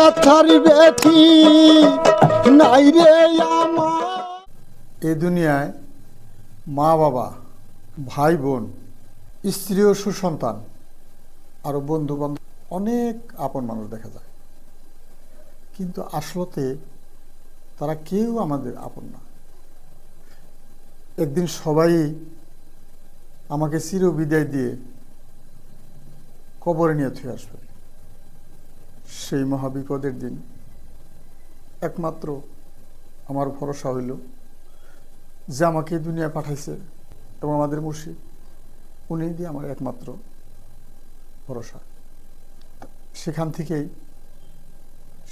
ব্যথার ব্যথি নাই রে আমার। এই দুনিয়ায় মা বাবা, ভাই বোন, স্ত্রী ও সুসন্তান, আরও বন্ধু বান্ধব, অনেক আপন মানুষ দেখা যায়, কিন্তু আসলতে তারা কেউ আমাদের আপন না। একদিন সবাই আমাকে চিরবিদায় দিয়ে কবরে নিয়ে থুয়ে আসবে। সেই মহাবিপদের দিন একমাত্র আমার ভরসা হইল যে আমাকে দুনিয়া পাঠাইছে এবং আমাদের মুর্শিদ, উনি দিয়ে আমার একমাত্র ভরসা। সেখান থেকেই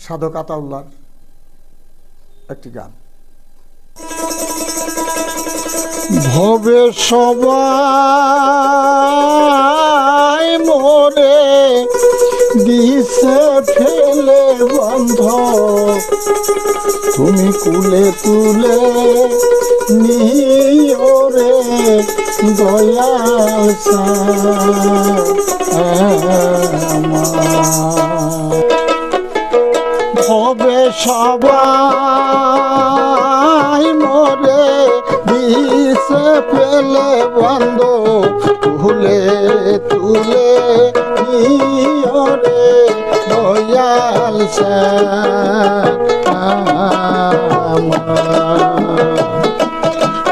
সাধক আতাউল্লাহর একটি গান। ভবে সবাই মোরে দিছে ফেলে বন্ধ, তুমি কুলে তুলে নিও রে দয়াল ভবে সবাই মোরে দিছে ফেলে বন্ধ, তুলে তুলে নিও রে দয়াল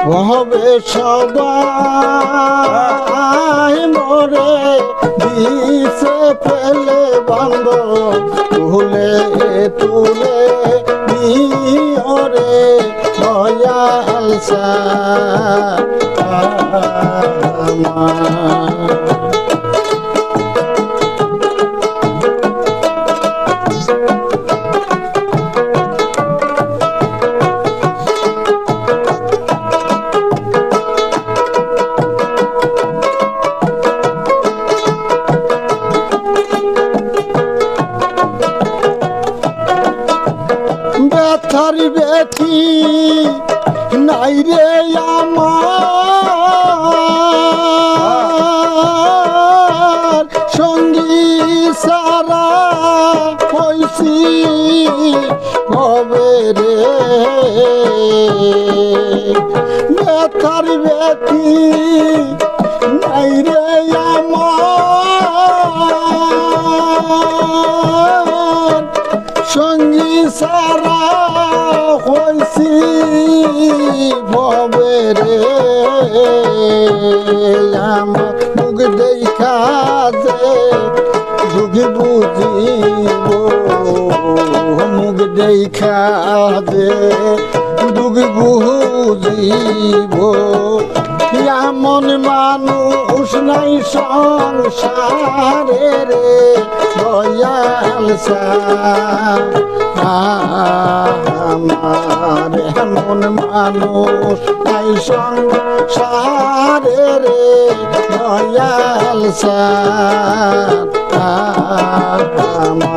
ভবে সবাই মোরে দিছে ফেলে বন্ধ, তুলে তুলে নিও রে দয়াল ব্যথার ব্যথি নাই রে আমার, সঙ্গী সারা হইছি হবে রে। ব্যথার ব্যথি নাই রে আমার, সঙ্গী সারা হইছি ভবে রে। আমার মুখ দেখা যে দুঃখ বুঝিব, মুখ দেখা যে দুঃখ বুঝিব, এমন মানুষ নাই সংসারে রে দয়াল আমার, এমন মানুষ নাই সংসারে রে দয়াল আমার।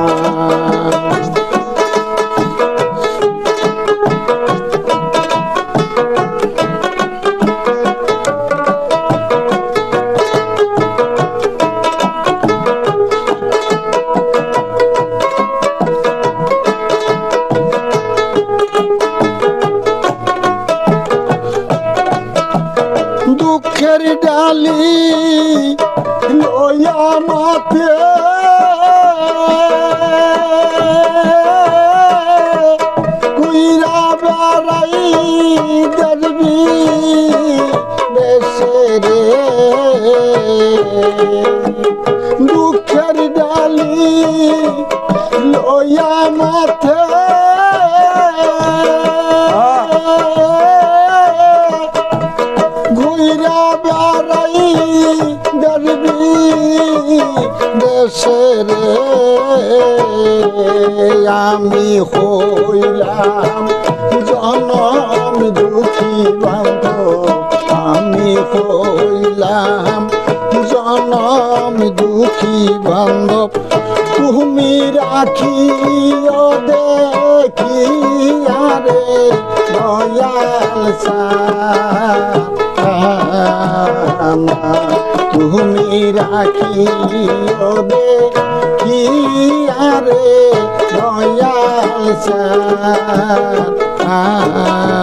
দুঃখের ডালি লইয়া মাথে কুইরা বেড়াই দেখবি দেশে রে। দুঃখের ডালি লইয়া মাথে ঘুইরা বেড়াই দেখবি দেশে রে। আমি হইলাম জনম দুঃখী বান্ধব, আমি হইলাম জনম দুঃখী বান্ধব, তুমি রাখিও দেখিয়া রে দয়াল তুমি রাখিও দেখিয়া রে দয়াল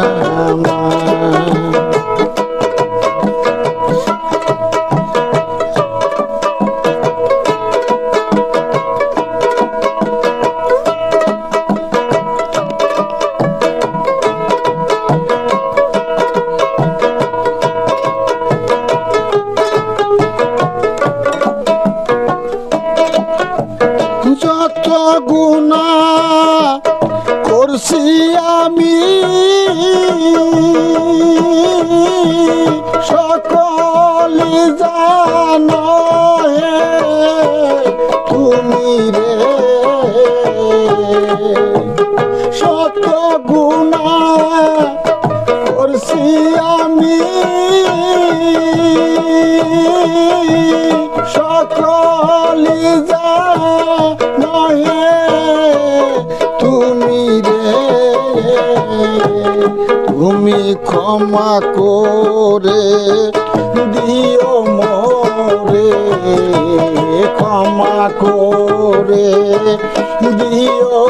আমার যত গুণা করছি আমি সকলি জানো হে তুমি রে শত গুণা করছি আমি সকলি জানো হে তুমি রে তুমি ক্ষমা করে দিও মোরে ক্ষমা করে দিও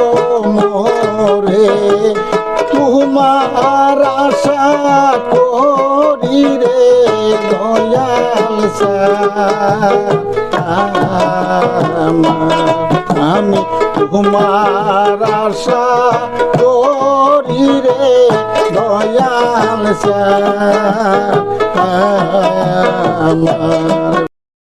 মোরে তোমার আশা করি রে দয়াল আমি তোমার আশা করি রে দয়াল আমার